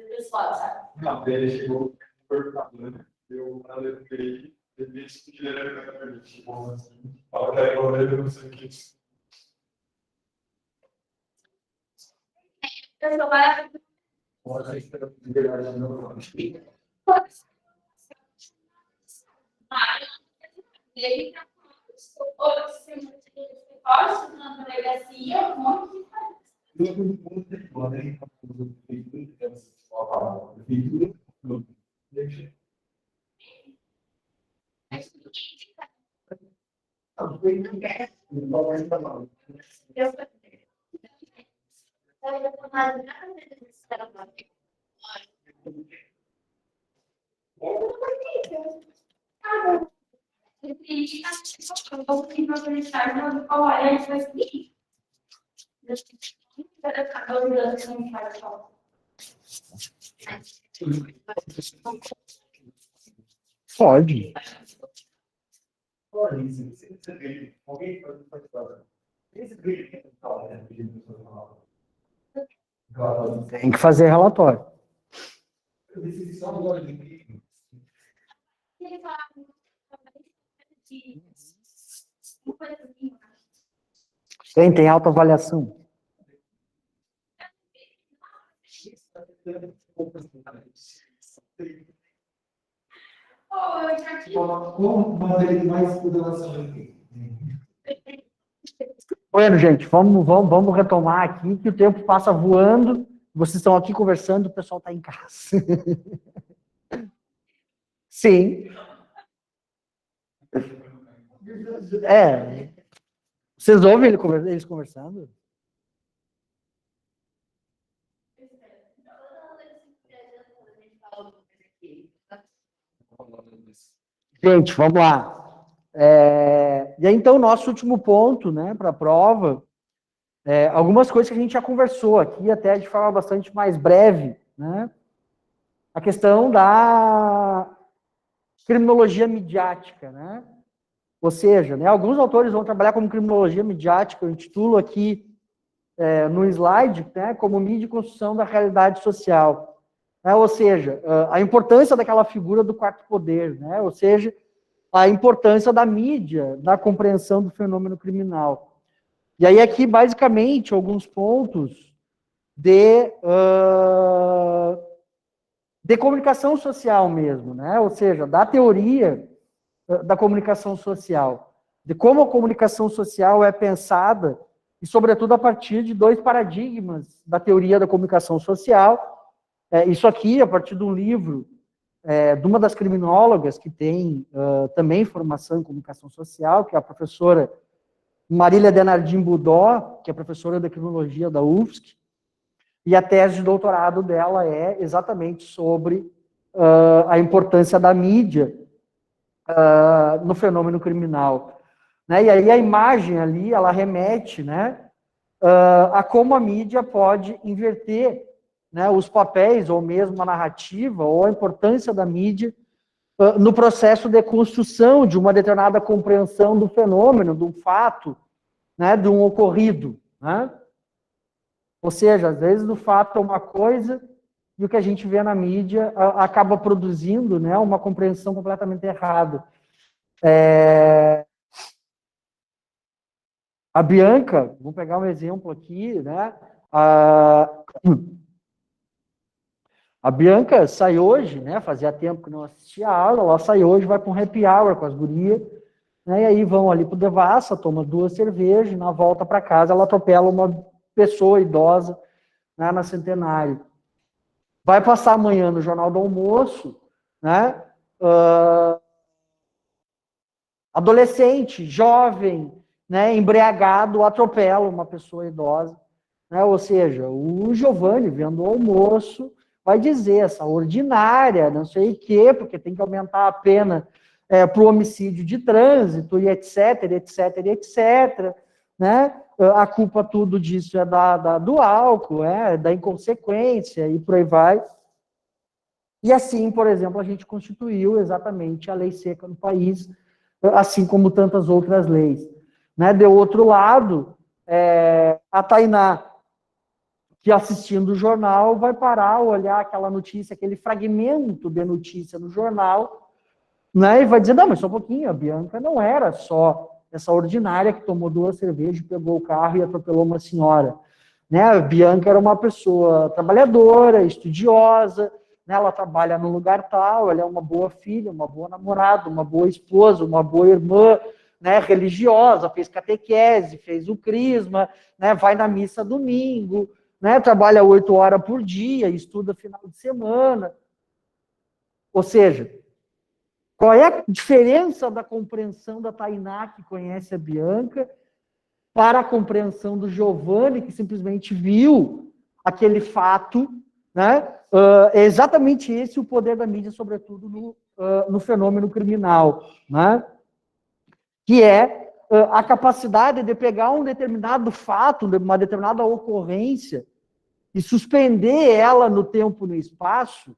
pessoal, sabe? Não, ele chegou cortado, né? Eu levei, ele disse que ele era permitido, assim, fala que era eu não sei o que. Eu vai. Pode ser de verdade, não. Ele está falando na delegacia, um monte de coisa. Pode. Tem que fazer relatório. Tem autoavaliação. Bueno, gente, vamos retomar aqui, que o tempo passa voando. Vocês estão aqui conversando, o pessoal está em casa. Sim. Vocês ouvem eles conversando? Gente, vamos lá. E aí, então, nosso último ponto, né, para a prova, algumas coisas que a gente já conversou aqui, até de forma bastante mais breve, né? A questão da criminologia midiática, né? Ou seja, né, alguns autores vão trabalhar como criminologia midiática, eu intitulo aqui no slide, né, como mídia e construção da realidade social. Ou seja, a importância daquela figura do quarto poder, né? Ou seja, a importância da mídia na compreensão do fenômeno criminal. E aí aqui, basicamente, alguns pontos de comunicação social mesmo, né? Ou seja, da teoria da comunicação social, de como a comunicação social é pensada, e sobretudo a partir de dois paradigmas da teoria da comunicação social. Isso aqui, a partir de um livro de uma das criminólogas que tem também formação em comunicação social, que é a professora Marília Denardim Budó, que é professora de criminologia da UFSC, e a tese de doutorado dela é exatamente sobre a importância da mídia no fenômeno criminal. Né? E aí a imagem ali, ela remete, né, a como a mídia pode inverter, né, os papéis, ou mesmo a narrativa, ou a importância da mídia no processo de construção de uma determinada compreensão do fenômeno, de um fato, né, de um ocorrido. Né? Ou seja, às vezes o fato é uma coisa e o que a gente vê na mídia acaba produzindo, né, uma compreensão completamente errada. A Bianca, vou pegar um exemplo aqui, né? A Bianca sai hoje, né? Fazia tempo que não assistia a aula, ela sai hoje, vai para um happy hour com as gurias, né? E aí vão ali para o Devassa, toma 2 cervejas, na volta para casa ela atropela uma pessoa idosa, né, na Centenário. Vai passar amanhã no Jornal do Almoço, né? Adolescente, jovem, né, embriagado, atropela uma pessoa idosa, né? Ou seja, o Giovanni, vendo o almoço, vai dizer essa ordinária, não sei o quê, porque tem que aumentar a pena para o homicídio de trânsito, e etc, etc, etc, né? A culpa tudo disso é do álcool, da inconsequência, e por aí vai. E assim, por exemplo, a gente constituiu exatamente a lei seca no país, assim como tantas outras leis. Né? De outro lado, a Tainá, que assistindo o jornal vai parar, olhar aquela notícia, aquele fragmento de notícia no jornal, né, e vai dizer, não, mas só um pouquinho, a Bianca não era só essa ordinária que tomou 2 cervejas, pegou o carro e atropelou uma senhora. Né? A Bianca era uma pessoa trabalhadora, estudiosa, né? Ela trabalha no lugar tal, ela é uma boa filha, uma boa namorada, uma boa esposa, uma boa irmã, né? Religiosa, fez catequese, fez o crisma, né? Vai na missa domingo, né? Trabalha 8 horas por dia, estuda final de semana. Ou seja, qual é a diferença da compreensão da Tainá, que conhece a Bianca, para a compreensão do Giovanni, que simplesmente viu aquele fato, né? É exatamente esse o poder da mídia, sobretudo no fenômeno criminal, né? Que é a capacidade de pegar um determinado fato, uma determinada ocorrência, e suspender ela no tempo e no espaço,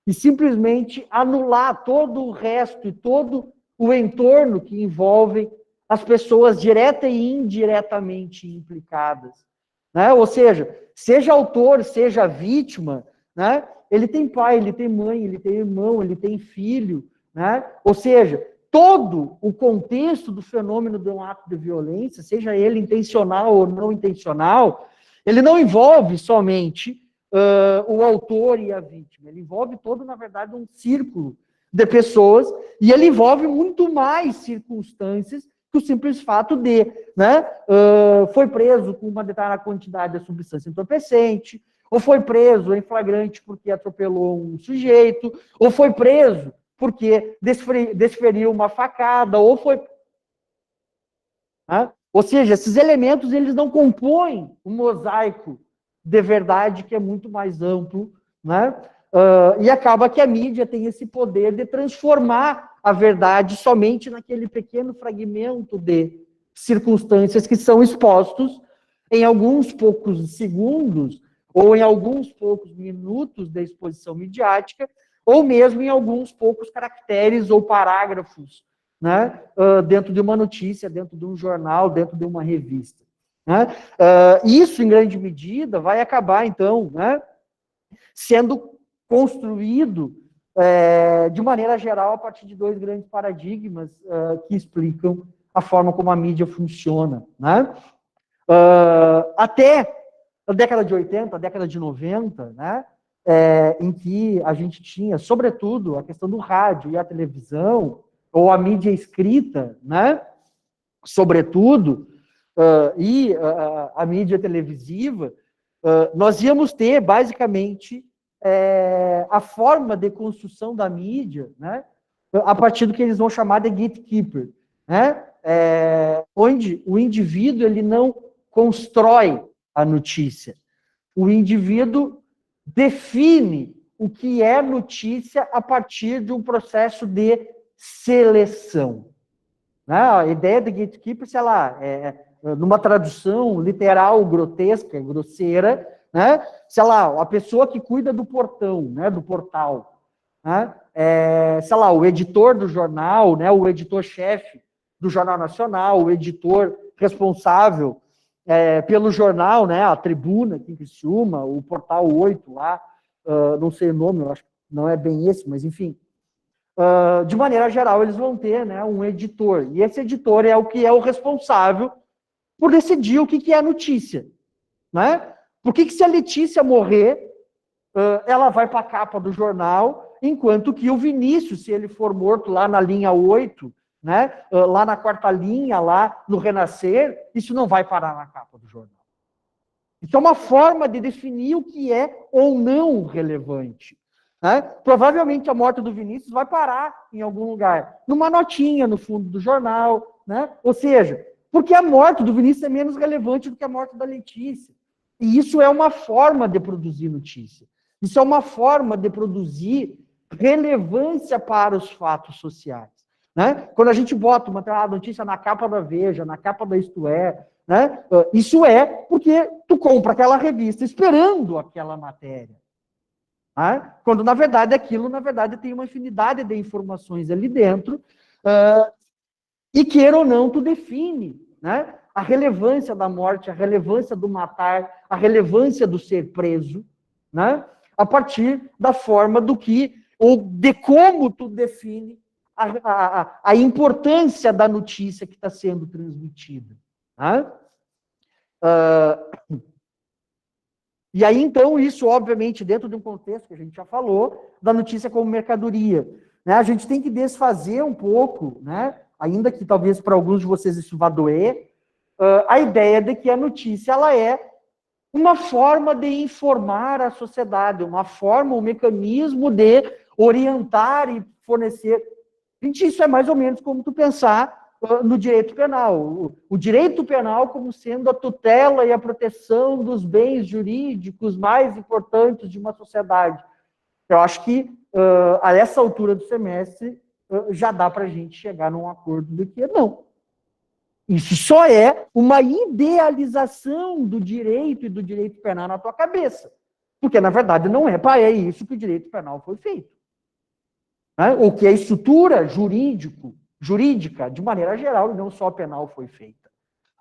e simplesmente anular todo o resto e todo o entorno que envolve as pessoas direta e indiretamente implicadas, né? Ou seja autor, seja vítima, né? Ele tem pai, ele tem mãe, ele tem irmão, ele tem filho, né? Ou seja, todo o contexto do fenômeno de um ato de violência, seja ele intencional ou não intencional, ele não envolve somente o autor e a vítima, ele envolve todo, na verdade, um círculo de pessoas, e ele envolve muito mais circunstâncias que o simples fato de, né, foi preso com uma determinada quantidade de substância entorpecente, ou foi preso em flagrante porque atropelou um sujeito, ou foi preso porque desferiu uma facada, ou foi... Né? Ou seja, esses elementos, eles não compõem um mosaico de verdade que é muito mais amplo, né? E acaba que a mídia tem esse poder de transformar a verdade somente naquele pequeno fragmento de circunstâncias que são expostos em alguns poucos segundos ou em alguns poucos minutos da exposição midiática, ou mesmo em alguns poucos caracteres ou parágrafos, né? Dentro de uma notícia, dentro de um jornal, dentro de uma revista. Né? Isso, em grande medida, vai acabar, então, né, sendo construído de maneira geral a partir de 2 grandes paradigmas que explicam a forma como a mídia funciona. Né? Até a década de 80, a década de 90, né, em que a gente tinha, sobretudo, a questão do rádio e a televisão, ou a mídia escrita, né, sobretudo, e a mídia televisiva, nós íamos ter, basicamente, a forma de construção da mídia, né, a partir do que eles vão chamar de gatekeeper, né, onde o indivíduo ele não constrói a notícia. O indivíduo define o que é notícia a partir de um processo de seleção. Né? A ideia de gatekeeper, sei lá, numa tradução literal, grotesca, grosseira, né? Sei lá, a pessoa que cuida do portão, né? Do portal, né? Sei lá, o editor do jornal, né? O editor-chefe do Jornal Nacional, o editor responsável pelo jornal, né? A Tribuna, aqui em Criciúma, o Portal 8 lá, não sei o nome, eu acho que não é bem esse, mas enfim. De maneira geral, eles vão ter, né, um editor, e esse editor é o que é o responsável por decidir o que é a notícia. Né? Por que se a Letícia morrer, ela vai para a capa do jornal, enquanto que o Vinícius, se ele for morto lá na linha 8, né, lá na 4ª linha, lá no Renascer, isso não vai parar na capa do jornal. Isso é uma forma de definir o que é ou não relevante. Né? Provavelmente a morte do Vinícius vai parar em algum lugar, numa notinha no fundo do jornal, né? Ou seja, porque a morte do Vinícius é menos relevante do que a morte da Letícia. E isso é uma forma de produzir notícia. Isso é uma forma de produzir relevância para os fatos sociais. Né? Quando a gente bota uma notícia na capa da Veja, na capa da Isto É, né? Isso é porque tu compra aquela revista esperando aquela matéria. Quando, na verdade, aquilo, na verdade, tem uma infinidade de informações ali dentro, e queira ou não, tu define, né, a relevância da morte, a relevância do matar, a relevância do ser preso, né? A partir da forma do que, ou de como tu define a importância da notícia que está sendo transmitida. Né? E aí, então, isso, obviamente, dentro de um contexto que a gente já falou, da notícia como mercadoria. Né? A gente tem que desfazer um pouco, né? Ainda que talvez para alguns de vocês isso vá doer, a ideia de que a notícia ela é uma forma de informar a sociedade, uma forma, um mecanismo de orientar e fornecer. Gente, isso é mais ou menos como tu pensar no direito penal. O direito penal como sendo a tutela e a proteção dos bens jurídicos mais importantes de uma sociedade. Eu acho que, a essa altura do semestre, já dá para a gente chegar num acordo de que não. Isso só é uma idealização do direito e do direito penal na tua cabeça. Porque, na verdade, não é para isso que o direito penal foi feito. Né? Ou que a estrutura jurídica, de maneira geral, e não só penal, foi feita.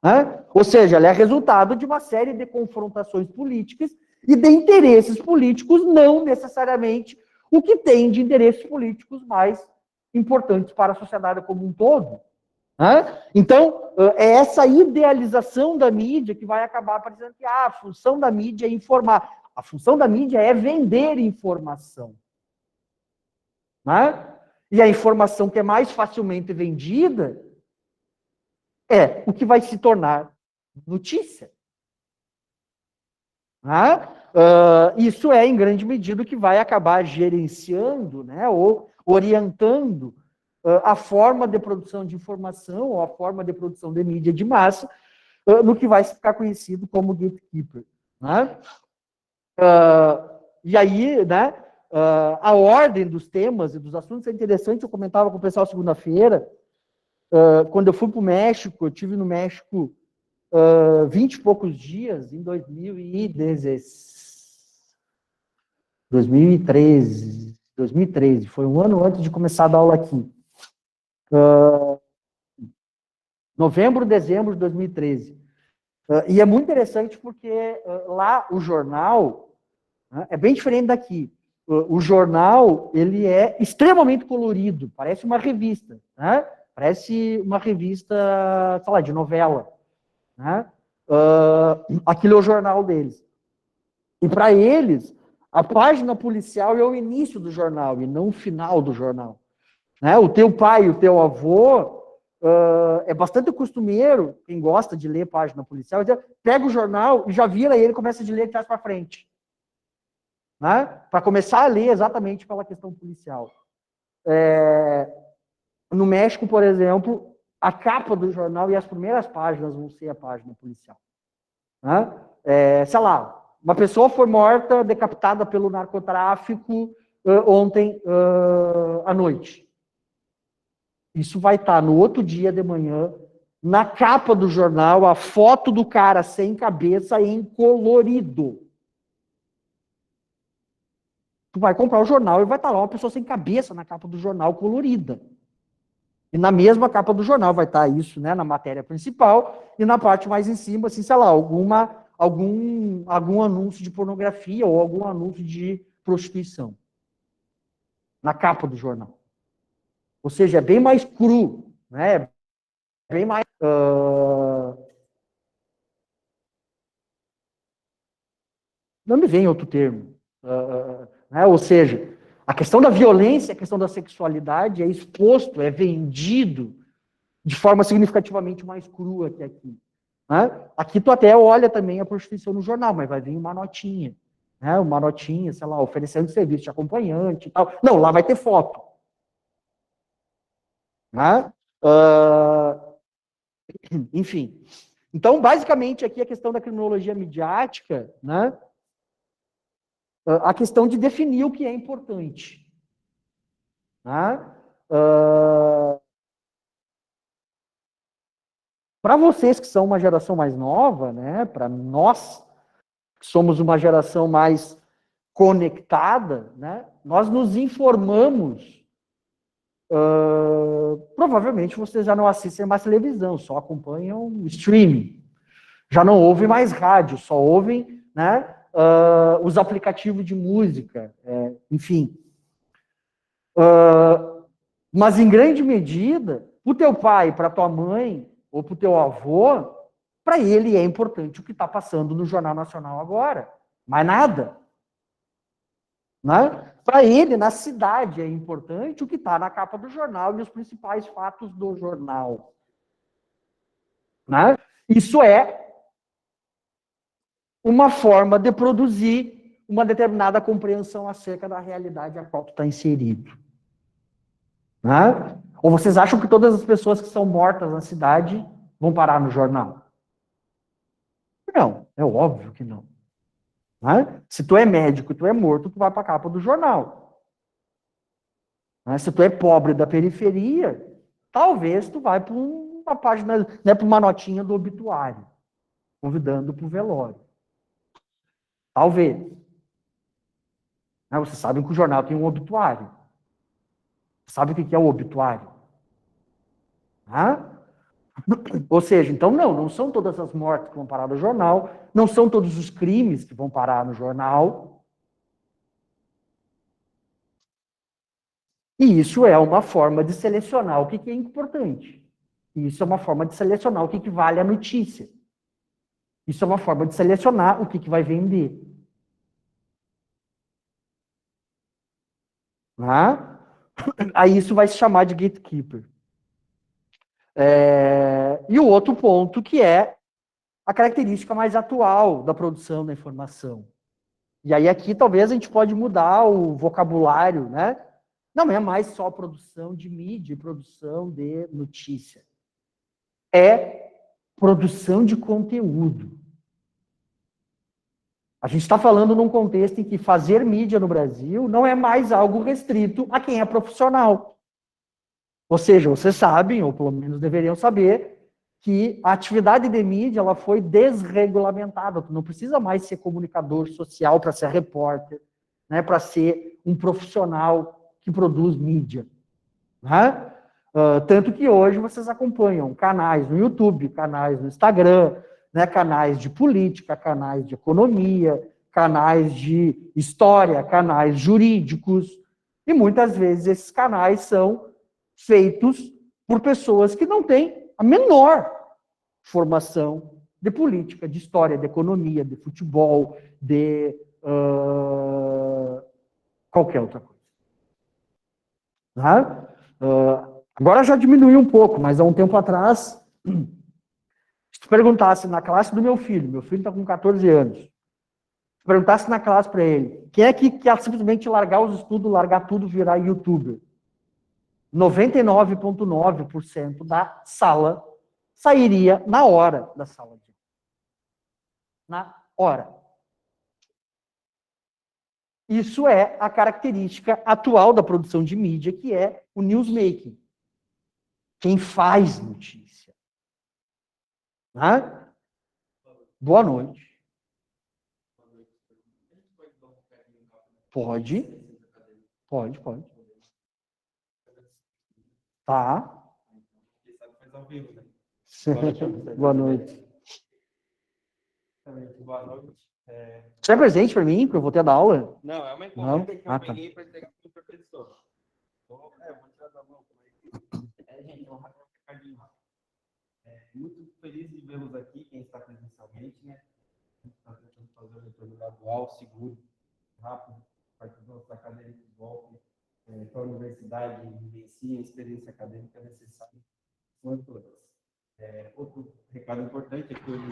Né? Ou seja, ela é resultado de uma série de confrontações políticas e de interesses políticos, não necessariamente o que tem de interesses políticos mais importantes para a sociedade como um todo. Então, é essa idealização da mídia que vai acabar aparecendo que a função da mídia é informar. A função da mídia é vender informação. Né? E a informação que é mais facilmente vendida é o que vai se tornar notícia. Né? Isso é, em grande medida, o que vai acabar gerenciando, né, ou orientando a forma de produção de informação ou a forma de produção de mídia de massa, no que vai ficar conhecido como gatekeeper. Né? E aí, né, a ordem dos temas e dos assuntos é interessante. Eu comentava com o pessoal segunda-feira, quando eu fui para o México, eu estive no México 20 e poucos dias, em 2013, foi um ano antes de começar a dar aula aqui. Novembro, dezembro de 2013. E é muito interessante porque lá o jornal, né, é bem diferente daqui. O jornal, ele é extremamente colorido, parece uma revista, né? Parece uma revista, sei lá, de novela. Né? Aquilo é o jornal deles. E para eles, a página policial é o início do jornal e não o final do jornal. Né? O teu pai e o teu avô é bastante costumeiro, quem gosta de ler página policial, pega o jornal e já vira ele e começa a ler de trás para frente. Né? Para começar a ler exatamente pela questão policial. No México, por exemplo, a capa do jornal e as primeiras páginas vão ser a página policial. Né? Sei lá, uma pessoa foi morta, decapitada pelo narcotráfico ontem à noite. Isso vai estar no outro dia de manhã, na capa do jornal, a foto do cara sem cabeça em colorido. Tu vai comprar o jornal e vai estar lá uma pessoa sem cabeça na capa do jornal colorida. E na mesma capa do jornal vai estar isso, né, na matéria principal, e na parte mais em cima, assim, sei lá, algum anúncio de pornografia ou algum anúncio de prostituição. Na capa do jornal. Ou seja, é bem mais cru, né? É bem mais... Não me vem outro termo. Né? Ou seja, a questão da violência, a questão da sexualidade é exposto, é vendido de forma significativamente mais crua que aqui. Né? Aqui tu até olha também a prostituição no jornal, mas vai vir uma notinha. Né? Uma notinha, sei lá, oferecendo serviço de acompanhante e tal. Não, lá vai ter foto. Né? Enfim. Então, basicamente, aqui a questão da criminologia midiática, né? A questão de definir o que é importante. Né? Para vocês que são uma geração mais nova, né? Para nós, que somos uma geração mais conectada, né? Nós nos informamos provavelmente vocês já não assistem mais televisão, só acompanham streaming. Já não ouvem mais rádio, só ouvem, né, os aplicativos de música, enfim. Mas, em grande medida, o teu pai, para tua mãe, ou para o teu avô, para ele é importante o que está passando no Jornal Nacional agora. Mais nada. Né? Para ele, na cidade, é importante o que está na capa do jornal e os principais fatos do jornal. Né? Isso é uma forma de produzir uma determinada compreensão acerca da realidade a qual tu está inserido. Né? Ou vocês acham que todas as pessoas que são mortas na cidade vão parar no jornal? Não, é óbvio que não. Né? Se tu é médico e tu é morto, tu vai para a capa do jornal. Né? Se tu é pobre da periferia, talvez tu vai para uma página, né, para uma notinha do obituário, convidando para o velório. Talvez. Né? Vocês sabem que o jornal tem um obituário. Sabe o que é o obituário? Né? Ou seja, então não são todas as mortes que vão parar no jornal, não são todos os crimes que vão parar no jornal. E isso é uma forma de selecionar o que é importante. E isso é uma forma de selecionar o que vale a notícia. Isso é uma forma de selecionar o que vai vender. Né? Aí isso vai se chamar de gatekeeper. E o outro ponto, que é a característica mais atual da produção da informação. E aí aqui talvez a gente pode mudar o vocabulário, né? Não é mais só produção de mídia, produção de notícia. É produção de conteúdo. A gente está falando num contexto em que fazer mídia no Brasil não é mais algo restrito a quem é profissional. Ou seja, vocês sabem, ou pelo menos deveriam saber, que a atividade de mídia ela foi desregulamentada. Tu não precisa mais ser comunicador social para ser repórter, né, para ser um profissional que produz mídia. Né? Tanto que hoje vocês acompanham canais no YouTube, canais no Instagram, né, canais de política, canais de economia, canais de história, canais jurídicos. E muitas vezes esses canais são feitos por pessoas que não têm a menor formação de política, de história, de economia, de futebol, de qualquer outra coisa. Tá? Agora já diminuiu um pouco, mas há um tempo atrás, se tu perguntasse na classe do meu filho está com 14 anos, se tu perguntasse na classe para ele, quem é que quer simplesmente largar os estudos, largar tudo, virar youtuber? 99,9% da sala sairia na hora da sala de aula. Na hora. Isso é a característica atual da produção de mídia, que é o newsmaking. Quem faz notícia. Né? Boa noite. Pode. Tá. Boa noite. Boa noite. Você é presente para mim, para eu voltar da aula? Não, é uma encomenda que eu Tá. peguei para entregar para o professor. Vou tirar da mão. Gente, vou rasgar um recadinho. Muito feliz de vê-los aqui, quem está presencialmente, né? A gente está tentando fazer o retorno gradual, seguro, rápido, para que nossa acadêmica volte para a universidade, vivencie a experiência acadêmica necessária. Outro recado importante é que hoje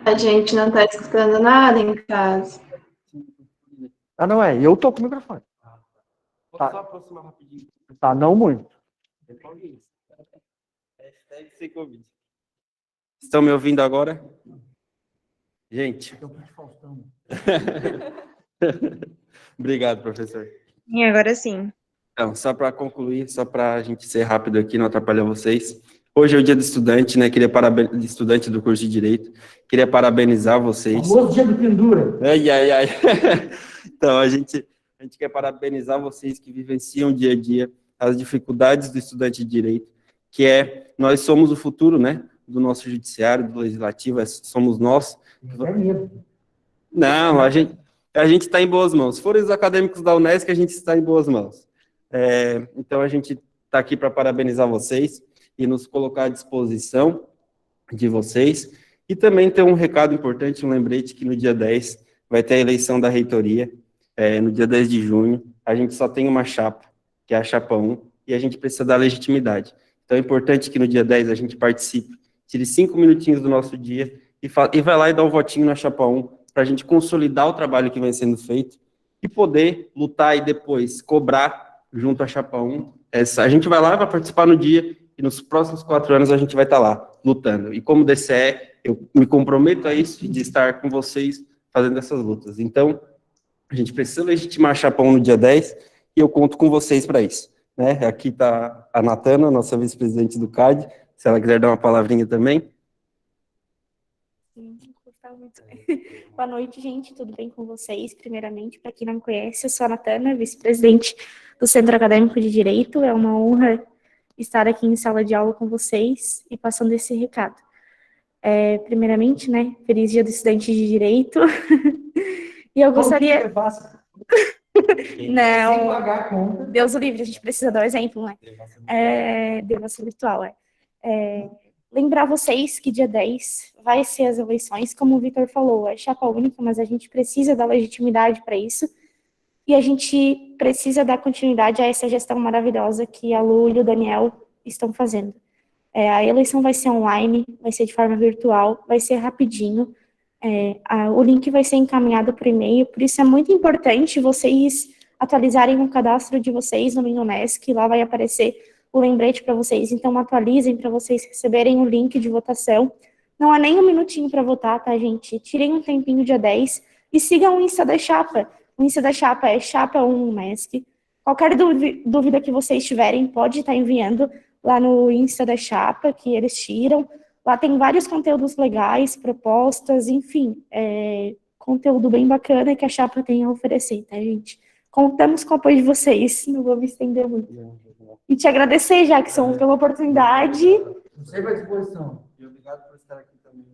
A gente não está escutando nada em casa. Ah, não é. Eu tô com o microfone. Posso só aproximar rapidinho? Tá, não muito. Hashtag sem Covid. Estão me ouvindo agora? Gente. Obrigado, professor. E agora sim. Então, só para concluir, só para a gente ser rápido aqui, não atrapalhar vocês. Hoje é o dia do estudante, né? Queria parabenizar estudante do curso de Direito. Queria parabenizar vocês. Famoso dia de pendura. Ai. Então, a gente quer parabenizar vocês que vivenciam dia a dia as dificuldades do estudante de direito, que nós somos o futuro, né, do nosso judiciário, do legislativo, somos nós. Não, a gente está em boas mãos. Se forem os acadêmicos da Unesc, a gente está em boas mãos. Então, a gente está aqui para parabenizar vocês e nos colocar à disposição de vocês. E também tem um recado importante, um lembrete, que no dia 10 vai ter a eleição da reitoria, no dia 10 de junho. A gente só tem uma chapa, que é a chapa 1, e a gente precisa dar legitimidade. Então, é importante que no dia 10 a gente participe, tire 5 minutinhos do nosso dia e vai lá e dá um votinho na chapa 1, para a gente consolidar o trabalho que vem sendo feito e poder lutar e depois cobrar junto à chapa 1. A gente vai lá, vai participar no dia, e nos próximos 4 anos a gente vai estar lá, lutando. E como DCE, eu me comprometo a isso, de estar com vocês fazendo essas lutas. Então, a gente precisa legitimar a chapa 1 no dia 10, e eu conto com vocês para isso. Né? Aqui está a Natana, nossa vice-presidente do CAD, se ela quiser dar uma palavrinha também. Sim, gostava muito. Boa noite, gente, tudo bem com vocês? Primeiramente, para quem não me conhece, eu sou a Natana, vice-presidente do Centro Acadêmico de Direito. É uma honra estar aqui em sala de aula com vocês e passando esse recado. Primeiramente, né, feliz dia do estudante de Direito. E eu gostaria... Não, Deus o livre, a gente precisa dar o exemplo, né? Devasso virtual, lembrar vocês que dia 10 vai ser as eleições, como o Vitor falou, é chapa única, mas a gente precisa dar legitimidade para isso, e a gente precisa dar continuidade a essa gestão maravilhosa que a Lu e o Daniel estão fazendo. A eleição vai ser online, vai ser de forma virtual, vai ser rapidinho, o link vai ser encaminhado por e-mail, por isso é muito importante vocês atualizarem o cadastro de vocês no Minunesc, lá vai aparecer o lembrete para vocês, então atualizem para vocês receberem o link de votação. Não há nem um minutinho para votar, tá, gente? Tirem um tempinho dia 10 e sigam o Insta da Chapa. O Insta da Chapa é Chapa1 Unesc. Qualquer dúvida que vocês tiverem, pode estar enviando lá no Insta da Chapa, que eles tiram. Lá tem vários conteúdos legais, propostas, enfim, conteúdo bem bacana que a Chapa tem a oferecer, tá, gente? Contamos com o apoio de vocês, não vou me estender muito. E te agradecer, Jackson, pela oportunidade. Sempre à disposição. E obrigado por estar aqui também.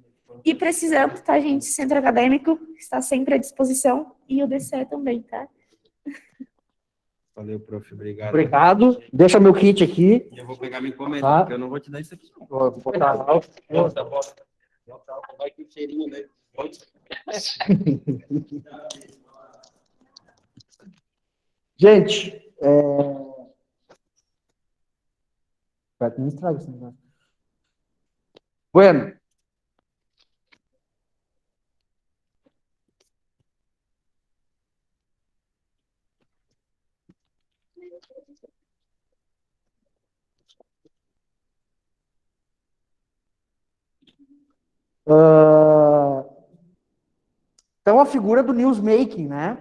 E precisando, tá, gente? Centro Acadêmico está sempre à disposição e o DCE também, tá? Valeu, prof. Obrigado. Obrigado. Deixa meu kit aqui. E eu vou pegar minha encomenda, Tá. porque eu não vou te dar isso aqui, não. Vou botar lá. Vai que o cheirinho, né? Gente, vai administrar esse negócio. Bueno. Então, a figura do newsmaking, né?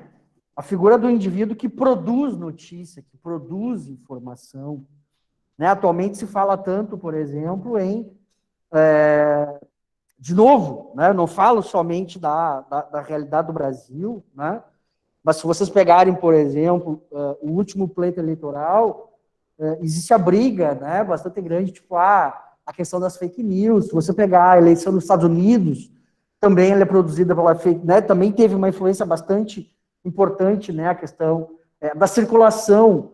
A figura do indivíduo que produz notícia, que produz informação. Né? Atualmente se fala tanto, por exemplo, de novo, né? Eu não falo somente da realidade do Brasil, né? Mas se vocês pegarem, por exemplo, o último pleito eleitoral, existe a briga, né? Bastante grande, tipo, a questão das fake news. Se você pegar a eleição nos Estados Unidos, também ela é produzida pela fake, né? Também teve uma influência bastante importante, né? A questão da circulação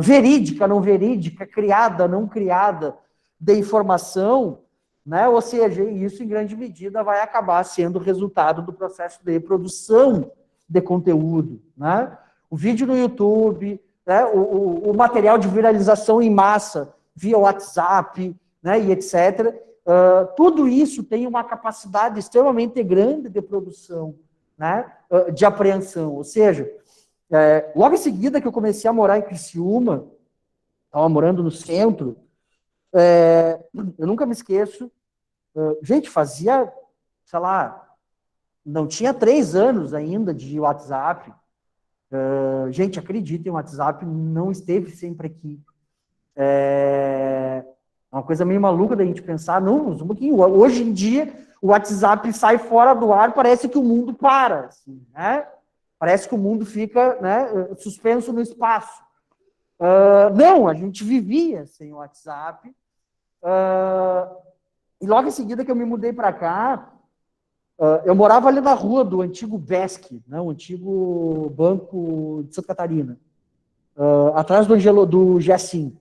verídica, não verídica, criada, não criada, de informação, né? Ou seja, isso em grande medida vai acabar sendo resultado do processo de produção de conteúdo, né? O vídeo no YouTube, né? O material de viralização em massa via WhatsApp, né? E etc. Tudo isso tem uma capacidade extremamente grande de produção, né? De apreensão. Ou seja, logo em seguida que eu comecei a morar em Criciúma, estava morando no centro, eu nunca me esqueço, gente, fazia, sei lá, não tinha 3 anos ainda de WhatsApp. Gente, acreditem, o WhatsApp não esteve sempre aqui. É uma coisa meio maluca da gente pensar, não, um pouquinho. Hoje em dia, o WhatsApp sai fora do ar, parece que o mundo para, assim, né? Parece que o mundo fica, né, suspenso no espaço. Não, a gente vivia sem o WhatsApp. E logo em seguida que eu me mudei para cá, eu morava ali na rua do antigo BESC, né, o antigo Banco de Santa Catarina, atrás do GESIM.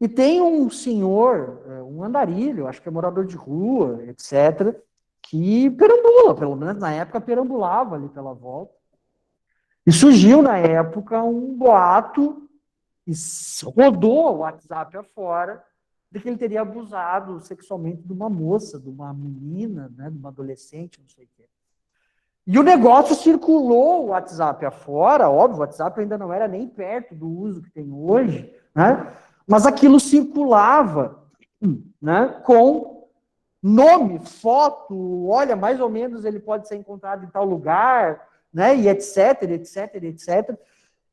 E tem um senhor, um andarilho, acho que é morador de rua, etc., que perambula, pelo menos na época perambulava ali pela volta. E surgiu na época um boato, e rodou o WhatsApp afora, de que ele teria abusado sexualmente de uma moça, de uma menina, né, de uma adolescente, não sei o quê. E o negócio circulou o WhatsApp afora, óbvio, o WhatsApp ainda não era nem perto do uso que tem hoje, né? Mas aquilo circulava, né, com nome, foto, olha, mais ou menos ele pode ser encontrado em tal lugar, né, e etc, etc, etc.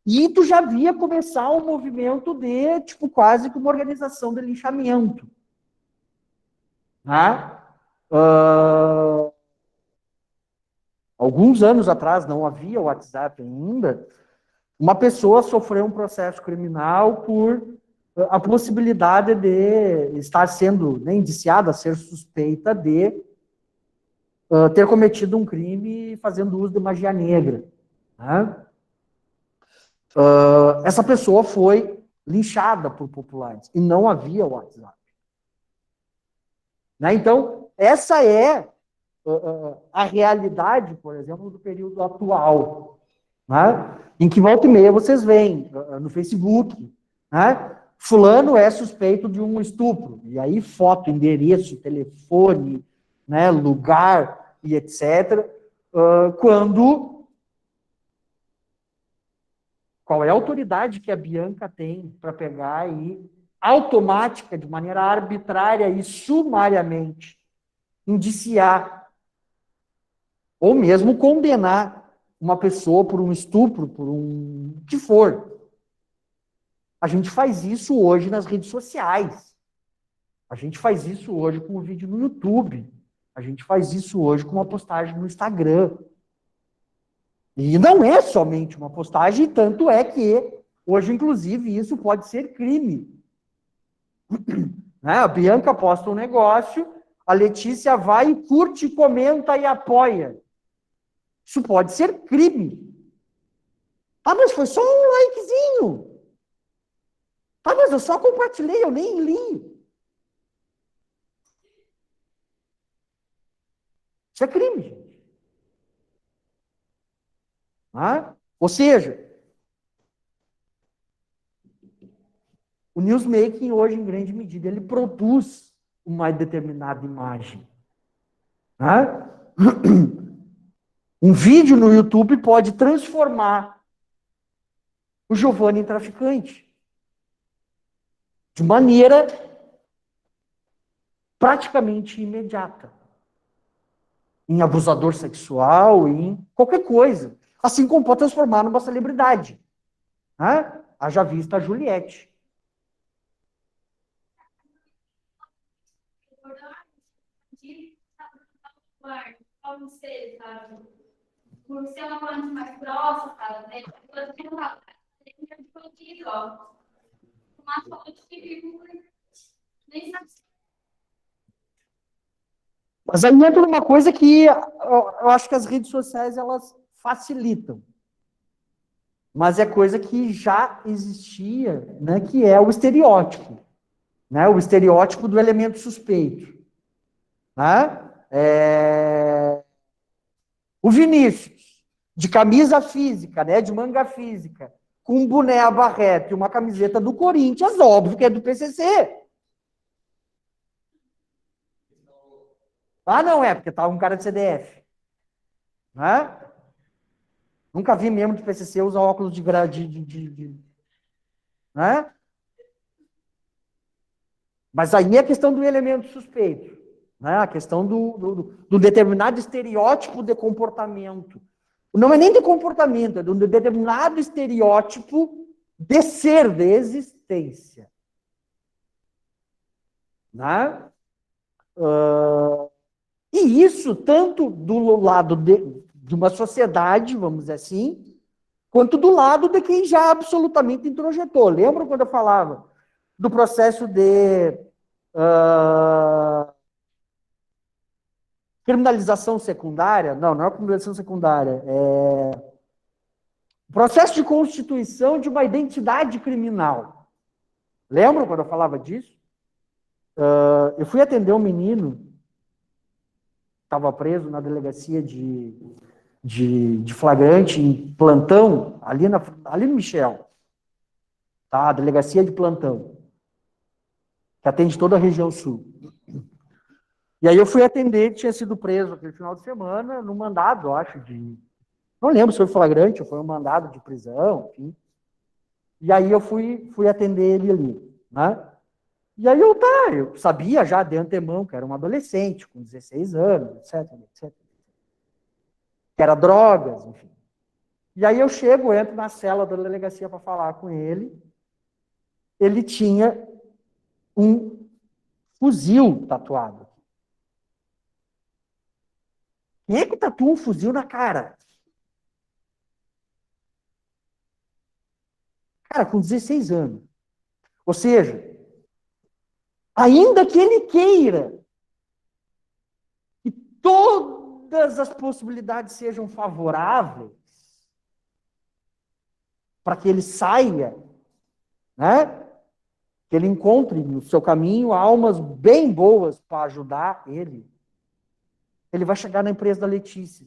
E tu já via começar um movimento de, tipo, quase que uma organização de linchamento. Né? Alguns anos atrás, não havia WhatsApp ainda, uma pessoa sofreu um processo criminal por a possibilidade de estar sendo, né, indiciada, ser suspeita de ter cometido um crime fazendo uso de magia negra. Né? Essa pessoa foi linchada por populares e não havia WhatsApp. Né? Então, essa é a realidade, por exemplo, do período atual, né? Em que volta e meia vocês veem no Facebook, né? Fulano é suspeito de um estupro, e aí foto, endereço, telefone, né, lugar e etc. Qual é a autoridade que a Bianca tem para pegar e automática, de maneira arbitrária e sumariamente, indiciar ou mesmo condenar uma pessoa por um estupro, por um que for. A gente faz isso hoje nas redes sociais. A gente faz isso hoje com um vídeo no YouTube. A gente faz isso hoje com uma postagem no Instagram. E não é somente uma postagem, tanto é que hoje, inclusive, isso pode ser crime. Né? A Bianca posta um negócio, a Letícia vai e curte, comenta e apoia. Isso pode ser crime. Ah, mas foi só um likezinho. Ah, mas eu só compartilhei, eu nem li. Isso é crime, gente. Ah? Ou seja, o newsmaking hoje, em grande medida, ele produz uma determinada imagem. Ah? Um vídeo no YouTube pode transformar o Giovanni em traficante. De maneira praticamente imediata. Em abusador sexual, em qualquer coisa. Assim como pode transformar numa celebridade. Né? Haja vista a Juliette. Por ser uma coisa mais grossa, sabe? Né? Uma foto que nem sabe. Mas aí entra uma coisa que eu acho que as redes sociais elas facilitam. Mas é coisa que já existia, né, que é o estereótipo. Né, o estereótipo do elemento suspeito. Né? O Vinícius, de camisa física, né, de manga física, com um boné abarrete e uma camiseta do Corinthians, óbvio que é do PCC. Ah, não é, porque tá um cara de CDF. Né? Nunca vi membro de PCC usar óculos de né? Mas aí é a questão do elemento suspeito. Né? A questão do determinado estereótipo de comportamento. Não é nem de comportamento, é de um determinado estereótipo de ser, de existência. Né? E isso tanto do lado de uma sociedade, vamos dizer assim, quanto do lado de quem já absolutamente introjetou. Lembra quando eu falava do processo de criminalização secundária? Não, não é criminalização secundária. É o processo de constituição de uma identidade criminal. Lembra quando eu falava disso? Eu fui atender um menino estava preso na delegacia de flagrante em plantão, ali no Michel, tá? A delegacia de plantão, que atende toda a região sul. E aí eu fui atender, tinha sido preso aquele final de semana, no mandado, eu acho, não lembro se foi flagrante ou foi um mandado de prisão, enfim. E aí eu fui atender ele ali, né? E aí eu sabia já de antemão que era um adolescente, com 16 anos, etc. Que era drogas, enfim. E aí eu entro na cela da delegacia para falar com ele. Ele tinha um fuzil tatuado. Quem é que tatua um fuzil na cara? Cara, com 16 anos. Ou seja, ainda que ele queira que todas as possibilidades sejam favoráveis para que ele saia, né? Que ele encontre no seu caminho almas bem boas para ajudar ele. Ele vai chegar na empresa da Letícia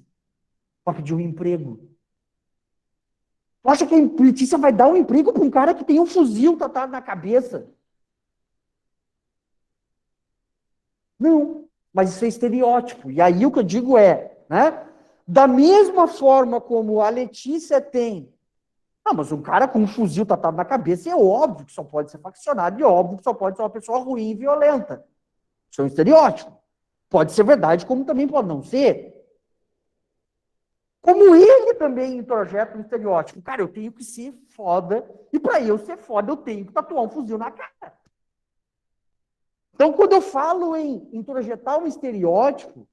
para pedir um emprego. Tu acha que a Letícia vai dar um emprego para um cara que tem um fuzil tatuado na cabeça? Não, mas isso é estereótipo. E aí o que eu digo é, né? Da mesma forma como a Letícia tem. Não, mas um cara com um fuzil tatuado na cabeça é óbvio que só pode ser faccionado e é óbvio que só pode ser uma pessoa ruim e violenta. Isso é um estereótipo. Pode ser verdade, como também pode não ser. Como ele também introjeta um estereótipo. Cara, eu tenho que ser foda, e para eu ser foda, eu tenho que tatuar um fuzil na cara. Então, quando eu falo em introjetar um estereótipo,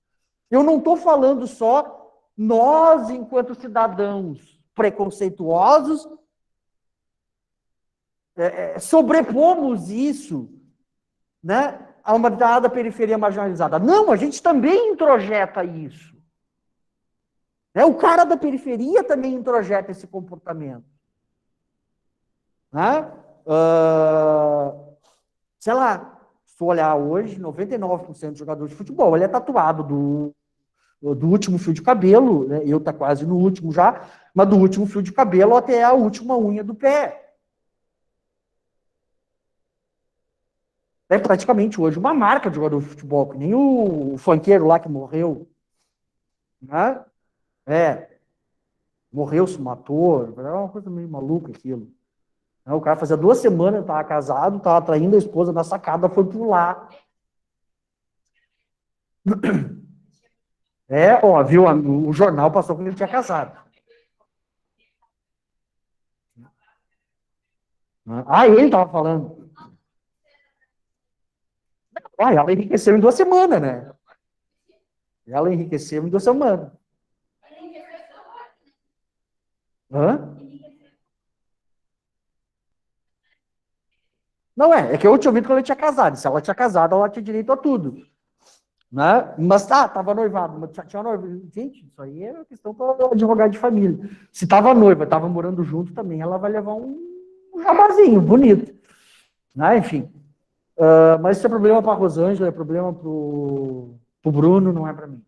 eu não estou falando só nós, enquanto cidadãos preconceituosos, sobrepomos isso, né, a uma dada periferia marginalizada. Não, a gente também introjeta isso. O cara da periferia também introjeta esse comportamento. Né? Sei lá, se for olhar hoje, 99% de jogador de futebol, ele é tatuado do último fio de cabelo, né? Eu tá quase no último já, mas do último fio de cabelo até a última unha do pé. É praticamente hoje uma marca de jogador de futebol, que nem o funkeiro lá que morreu. Né? Morreu, se matou, era uma coisa meio maluca aquilo. O cara fazia 2 semanas, estava casado, estava traindo a esposa na sacada, foi pular. Viu? O jornal passou quando ele tinha casado. Ele estava falando. Ela enriqueceu em 2 semanas, né? Ela enriqueceu em 2 semanas. Hã? Não é que eu tinha ouvido quando ela tinha casado. Se ela tinha casado, ela tinha direito a tudo. Né? Mas tava noivado. Mas tinha noiva. Gente, isso aí é questão para advogado de família. Se tava noiva, tava morando junto também, ela vai levar um jabazinho bonito. Né? Enfim. Mas isso é problema para a Rosângela, é problema para o Bruno, não é para mim.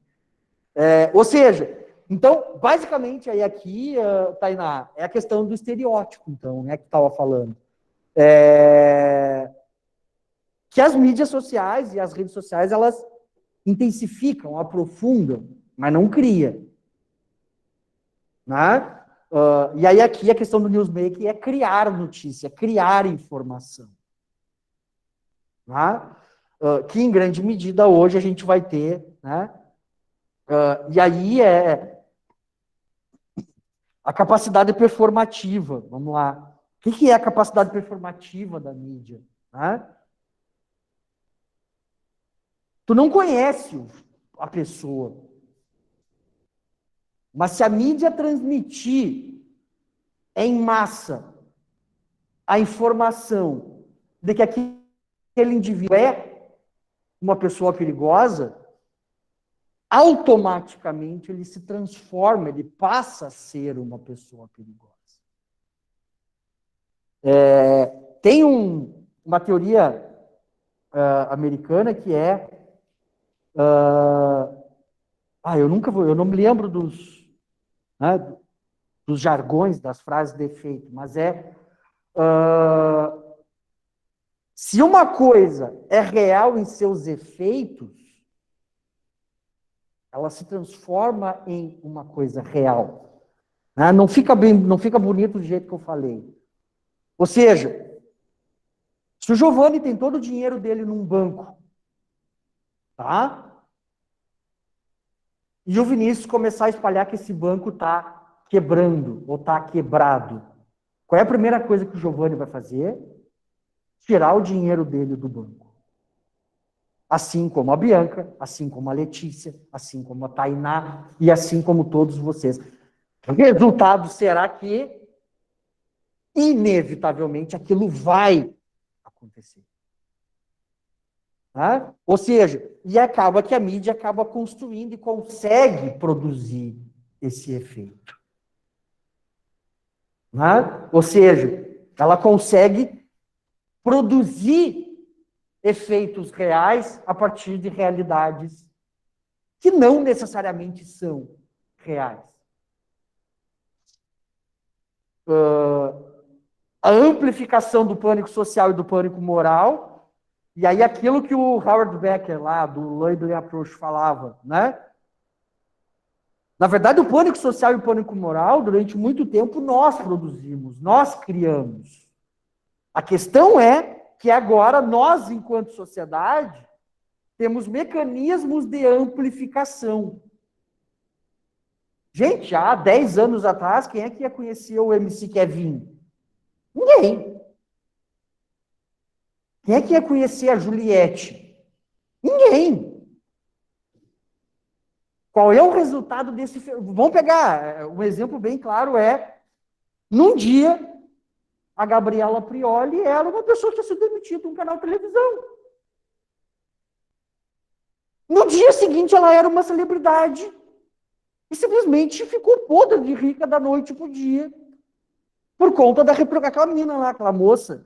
Ou seja, então, basicamente, aí aqui, Tainá, é a questão do estereótipo, então, né, que estava falando. Que as mídias sociais e as redes sociais, elas intensificam, aprofundam, mas não criam. Né? E aí aqui a questão do newsmaking é criar notícia, criar informação. Né? Que em grande medida hoje a gente vai ter, né? E aí a capacidade performativa, vamos lá. O que é a capacidade performativa da mídia? Né? Tu não conhece a pessoa, mas se a mídia transmitir em massa a informação de que aquele indivíduo é uma pessoa perigosa, automaticamente ele se transforma, ele passa a ser uma pessoa perigosa. Tem uma teoria americana que é eu não me lembro dos jargões, das frases de efeito, mas se uma coisa é real em seus efeitos, ela se transforma em uma coisa real. Não fica bonito do jeito que eu falei. Ou seja, se o Giovanni tem todo o dinheiro dele num banco, tá? E o Vinícius começar a espalhar que esse banco está quebrando ou está quebrado, qual é a primeira coisa que o Giovanni vai fazer? Tirar o dinheiro dele do banco. Assim como a Bianca, assim como a Letícia, assim como a Tainá e assim como todos vocês. O resultado será que, inevitavelmente, aquilo vai acontecer. Tá? Ou seja, e acaba que a mídia acaba construindo e consegue produzir esse efeito. Tá? Ou seja, ela consegue produzir efeitos reais a partir de realidades que não necessariamente são reais. A amplificação do pânico social e do pânico moral, e aí aquilo que o Howard Becker, lá, do Labeling Approach, falava, né? Na verdade, o pânico social e o pânico moral, durante muito tempo, nós produzimos, nós criamos. A questão é que agora nós, enquanto sociedade, temos mecanismos de amplificação. Gente, há 10 anos atrás, quem é que ia conhecer o MC Kevin? Ninguém. Quem é que ia conhecer a Juliette? Ninguém. Qual é o resultado desse... Vamos pegar, um exemplo bem claro num dia, a Gabriela Prioli era uma pessoa que tinha sido demitida de um canal de televisão. No dia seguinte, ela era uma celebridade e simplesmente ficou podre de rica da noite para o dia por conta aquela menina lá, aquela moça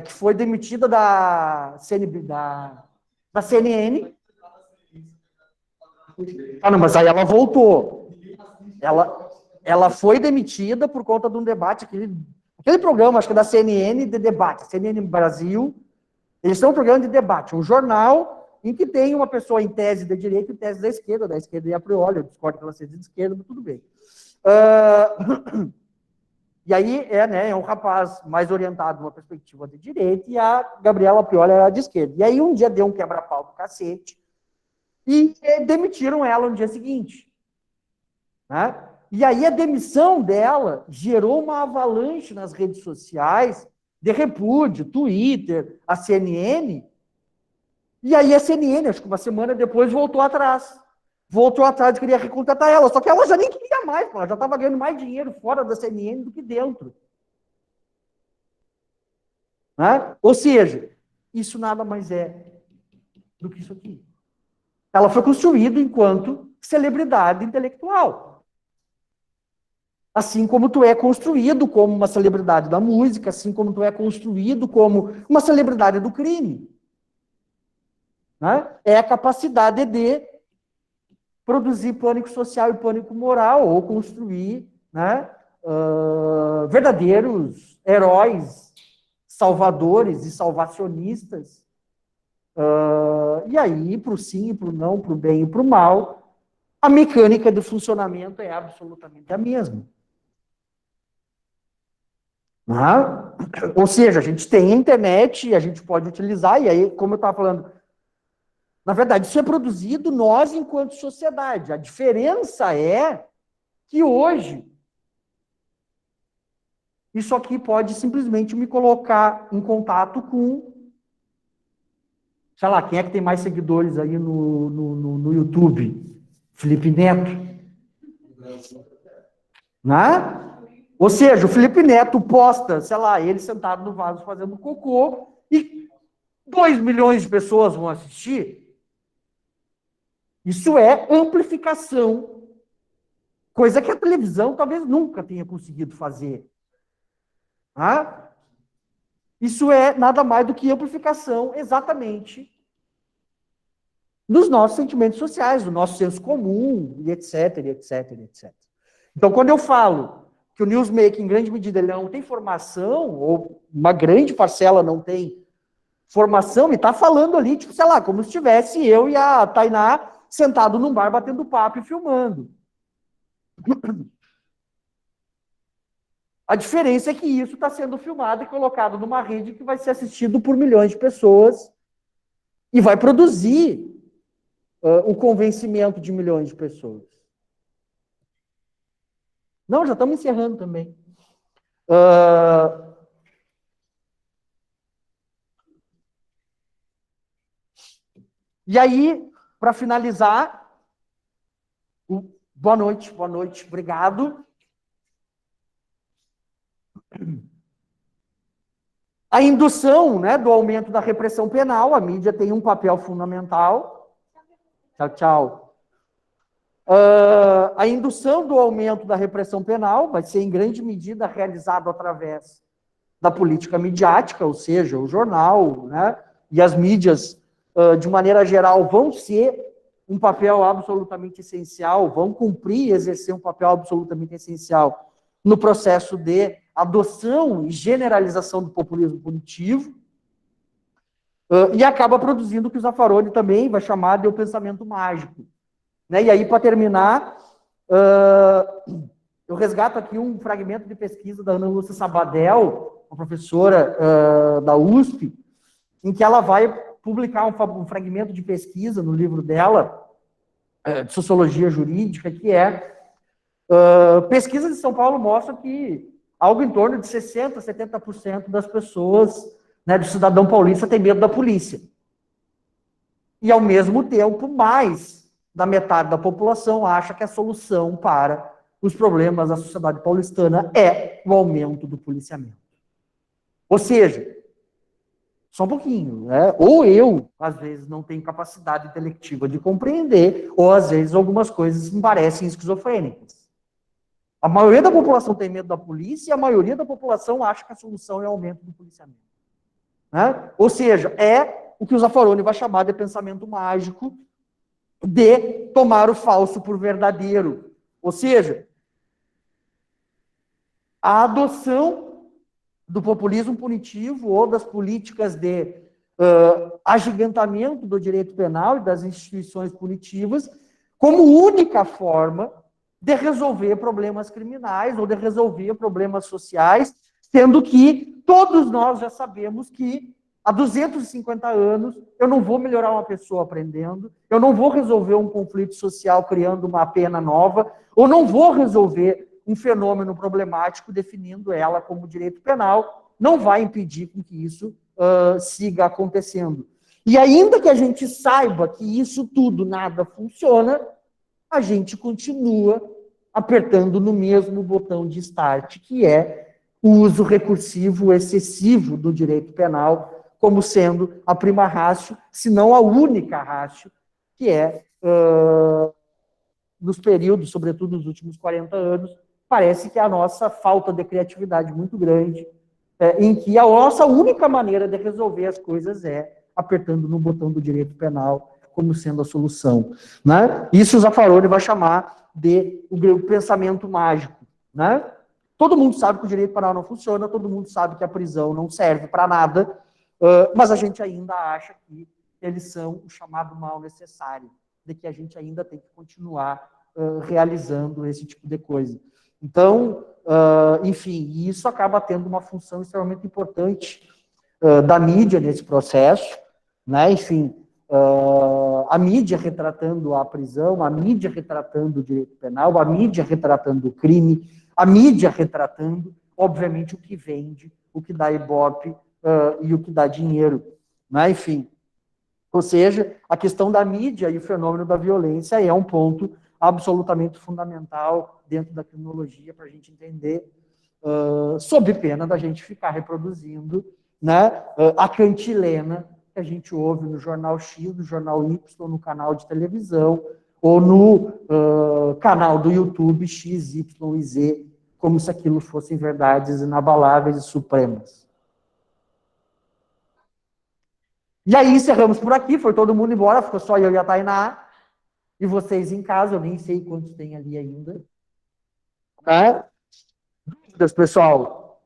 que foi demitida da CNN. Não, mas aí ela voltou. Ela foi demitida por conta de um debate, aquele programa, acho que é da CNN, de debate, CNN Brasil. Eles são um programa de debate, um jornal em que tem uma pessoa em tese da direita e tese da esquerda e a priori, eu discordo que ela seja de esquerda, mas tudo bem. E aí é um rapaz mais orientado numa perspectiva de direita e a Gabriela Prioli era de esquerda. E aí um dia deu um quebra-pau do cacete e demitiram ela no dia seguinte. Né? E aí a demissão dela gerou uma avalanche nas redes sociais de repúdio, Twitter, a CNN. E aí a CNN, acho que uma semana depois, voltou atrás. Voltou atrás e queria recontratar ela. Só que ela já nem queria mais, ela já estava ganhando mais dinheiro fora da CNN do que dentro. Né? Ou seja, isso nada mais é do que isso aqui. Ela foi construída enquanto celebridade intelectual. Assim como tu é construído como uma celebridade da música, assim como tu é construído como uma celebridade do crime. Né? É a capacidade de produzir pânico social e pânico moral, ou construir, né, verdadeiros heróis, salvadores e salvacionistas. E aí, para o sim e para o não, para o bem e para o mal, a mecânica de funcionamento é absolutamente a mesma. Ou seja, a gente tem a internet e a gente pode utilizar, e aí, como eu estava falando, na verdade, isso é produzido nós enquanto sociedade. A diferença é que hoje isso aqui pode simplesmente me colocar em contato com, sei lá, quem é que tem mais seguidores aí no YouTube? Felipe Neto. Né? Ou seja, o Felipe Neto posta, sei lá, ele sentado no vaso fazendo cocô e 2 milhões de pessoas vão assistir. Isso é amplificação, coisa que a televisão talvez nunca tenha conseguido fazer. Ah? Isso é nada mais do que amplificação exatamente dos nossos sentimentos sociais, do nosso senso comum, e etc, etc, etc. Então, quando eu falo que o newsmaking, em grande medida, ele não tem formação, ou uma grande parcela não tem formação, e está falando ali, tipo, sei lá, como se estivesse eu e a Tainá sentado num bar batendo papo e filmando. A diferença é que isso está sendo filmado e colocado numa rede que vai ser assistido por milhões de pessoas e vai produzir o convencimento de milhões de pessoas. Não, já estamos encerrando também. E aí, para finalizar, boa noite, obrigado. A indução, né, do aumento da repressão penal, a mídia tem um papel fundamental. Tchau, tchau. A indução do aumento da repressão penal vai ser, em grande medida, realizado através da política midiática, ou seja, o jornal, né, e as mídias, de maneira geral, vão ser um papel absolutamente essencial, vão cumprir e exercer um papel absolutamente essencial no processo de adoção e generalização do populismo punitivo, e acaba produzindo o que o Zaffaroni também vai chamar de o pensamento mágico. Né? E aí, para terminar, eu resgato aqui um fragmento de pesquisa da Ana Lúcia Sabadell, uma professora da USP, em que ela vai publicar um fragmento de pesquisa no livro dela, de sociologia jurídica, que é pesquisas de São Paulo mostram que algo em torno de 60%, 70% das pessoas, né, do cidadão paulista tem medo da polícia. E, ao mesmo tempo, mais da metade da população acha que a solução para os problemas da sociedade paulistana é o aumento do policiamento. Ou seja, só um pouquinho, né? Ou eu, às vezes, não tenho capacidade intelectiva de compreender, ou, às vezes, algumas coisas me parecem esquizofrênicas. A maioria da população tem medo da polícia e a maioria da população acha que a solução é o aumento do policiamento. Né? Ou seja, é o que o Zaffaroni vai chamar de pensamento mágico, de tomar o falso por verdadeiro. Ou seja, a adoção do populismo punitivo ou das políticas de agigantamento do direito penal e das instituições punitivas como única forma de resolver problemas criminais ou de resolver problemas sociais, sendo que todos nós já sabemos que há 250 anos eu não vou melhorar uma pessoa aprendendo, eu não vou resolver um conflito social criando uma pena nova, ou não vou resolver um fenômeno problemático definindo ela como direito penal, não vai impedir com que isso siga acontecendo. E ainda que a gente saiba que isso tudo nada funciona, a gente continua apertando no mesmo botão de start, que é o uso recursivo excessivo do direito penal, como sendo a prima ratio, se não a única ratio, que é, nos períodos, sobretudo nos últimos 40 anos, parece que a nossa falta de criatividade muito grande, em que a nossa única maneira de resolver as coisas é apertando no botão do direito penal como sendo a solução. Né? Isso o Zaffaroni vai chamar de o pensamento mágico. Né? Todo mundo sabe que o direito penal não funciona, todo mundo sabe que a prisão não serve para nada, mas a gente ainda acha que eles são o chamado mal necessário, de que a gente ainda tem que continuar realizando esse tipo de coisa. Então, enfim, isso acaba tendo uma função extremamente importante da mídia nesse processo, né? Enfim, a mídia retratando a prisão, a mídia retratando o direito penal, a mídia retratando o crime, a mídia retratando, obviamente, o que vende, o que dá ibope e o que dá dinheiro, né? Enfim, ou seja, a questão da mídia e o fenômeno da violência é um ponto absolutamente fundamental dentro da criminologia para a gente entender sob pena da gente ficar reproduzindo, né, a cantilena que a gente ouve no jornal X, no jornal Y, no canal de televisão, ou no canal do YouTube X, Y e Z, como se aquilo fossem verdades inabaláveis e supremas. E aí encerramos por aqui, foi todo mundo embora, ficou só eu e a Tainá, e vocês em casa, eu nem sei quantos tem ali ainda. Né? Dúvidas, pessoal?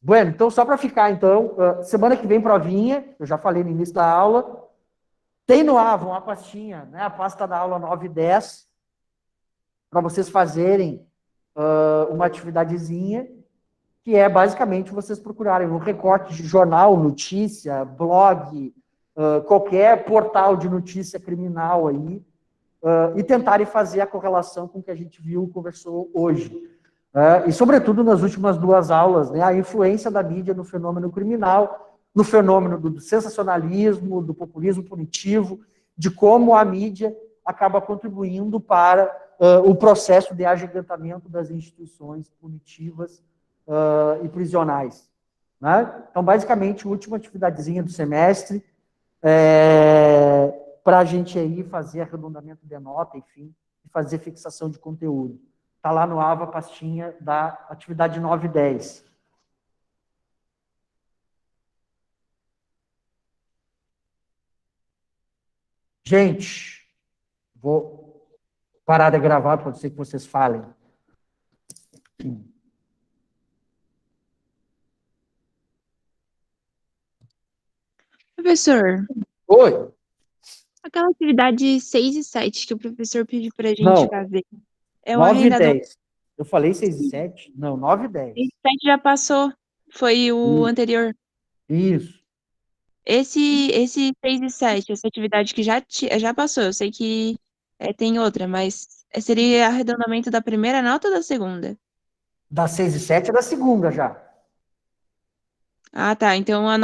Bueno, então só para ficar, então, semana que vem provinha, eu já falei no início da aula, tem no Avon a pastinha, né, a pasta da aula 9 e 10, para vocês fazerem uma atividadezinha, que é basicamente vocês procurarem um recorte de jornal, notícia, blog, qualquer portal de notícia criminal aí, e tentarem fazer a correlação com o que a gente viu e conversou hoje. E, sobretudo, nas últimas 2 aulas, né, a influência da mídia no fenômeno criminal, no fenômeno do sensacionalismo, do populismo punitivo, de como a mídia acaba contribuindo para o processo de agigantamento das instituições punitivas e prisionais. Né? Então, basicamente, a última atividadezinha do semestre, para a gente aí fazer arredondamento de nota, enfim, e fazer fixação de conteúdo. Está lá no AVA, a pastinha da atividade 9 e 10. Gente, vou parar de gravar, pode ser que vocês falem. Professor, Oi? aquela atividade 6 e 7 que o professor pediu para a gente Não. fazer, é o 9 e arrendador. 10. Eu falei 6 e 7? Não, 9 e 10. 6 e 7 já passou, foi o anterior. Isso. Esse 6 e 7, essa atividade que já passou, eu sei que tem outra, mas seria arredondamento da primeira nota ou da segunda? Da 6 e 7 é da segunda já. Ah, tá, então a